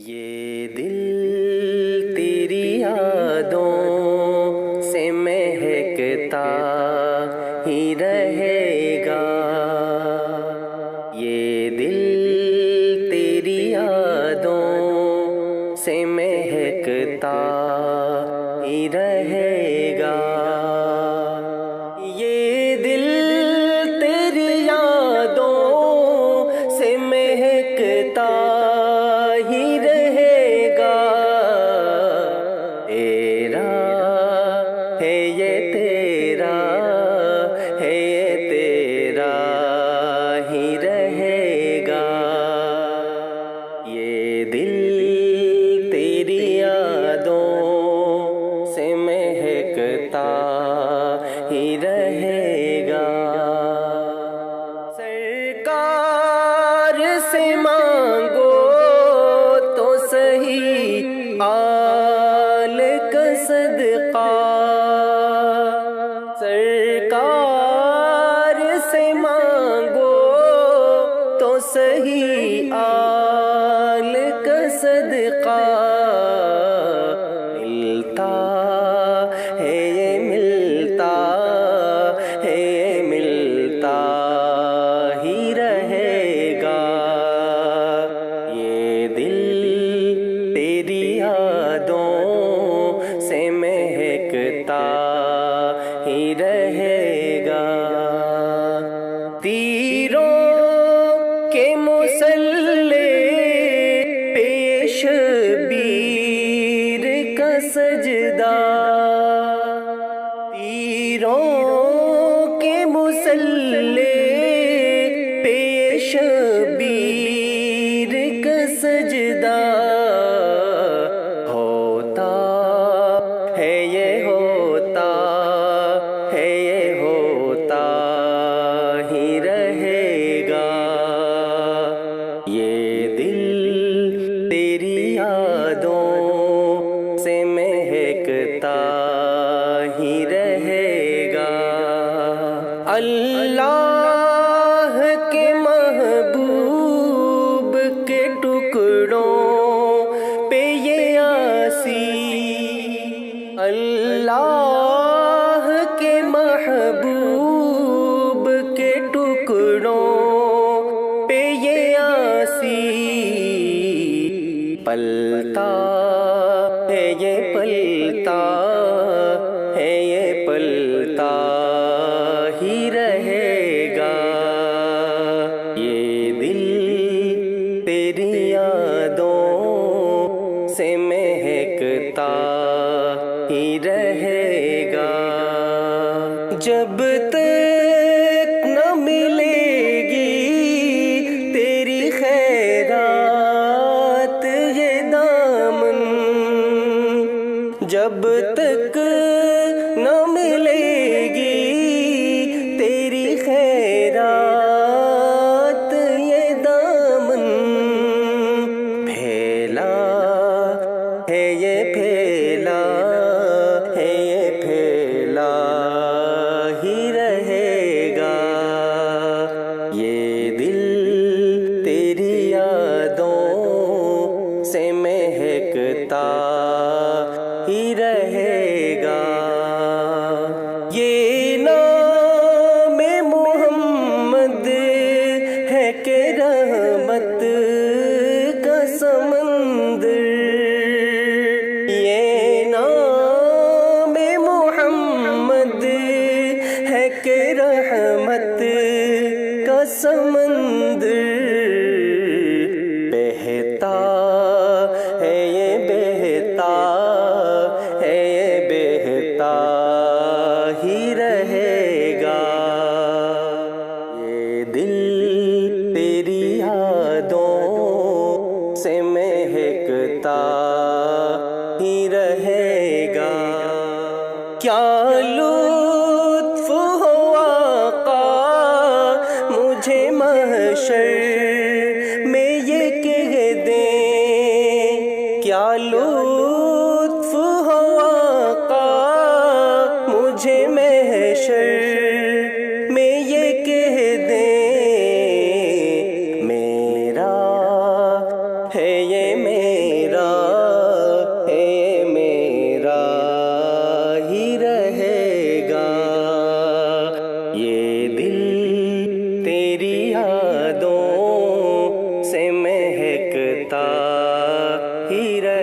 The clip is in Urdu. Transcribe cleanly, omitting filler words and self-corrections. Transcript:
یہ دل تیری یادوں سے مہکتا ہی رہے گا، یہ دل تیری یادوں سے مہکتا ہی رہے گا، یہ دل تیری یادوں سے مہکتا ہی رہے گا، تیرا ہے یہ تیرا ہے یہ تیرا ہی رہے گا، یہ دل تیری یادوں سے مہکتا ہی رہے گا، سرکار سے مانگو تو صحیح آل کا صدقہ، سرکار سے مانگو تو صحیح آل کا صدقہ، ملتا ہے یہ ملتا ہے یہ ملتا ہی رہے گا، یہ دل تیری یادوں سے مہکتا ہی رہے گا، تیروں کے مسلح پیش بیر کا سجدہ، تیروں کے مسلح پیش بیر کا سجدہ، ہوتا ہے یہ ہوتا ہے یہ ہوتا ہی رہے گا، یہ دل تیری یادوں سے مہکتا ہی رہے گا، اللہ کے محبوب کے ٹکڑوں پہ یہ آسی، اللہ کے محبوب کے ٹکڑوں پہ یہ آسی، پلتا ہے یہ پلتا ہے یہ پلتا ہی رہے گا، یہ دل تیری یادوں سے مہکتا ہی رہے گا، جب تک نہ ملے گی تیری خیرات یہ دامن، جب تک نہ ملے گی تیری خیرات یہ دامن، پھیلا ہے یہ پھیلا ہے یہ پھیلا ہی رہے گا، یہ دل تیری یادوں سے مہکتا ہی رہے گا، یہ نام محمد ہے کہ رحمت کا سمندر، یہ نام محمد ہے کہ رحمت کا سمندر، بہتا ہے یہ بہتا ہے یہ بہتا ہی رہے گا، یہ دل تیری یادوں سے مہکتا ہی رہے گا، کیا لطف ہو آقا مجھے محشر میں یہ کہہ دیں، کیا لطف ہو آقا مجھے محشر میں یہ کہہ دیں، میرا ہے یہ میرا تیری یادوں سے مہکتا ہی رہے.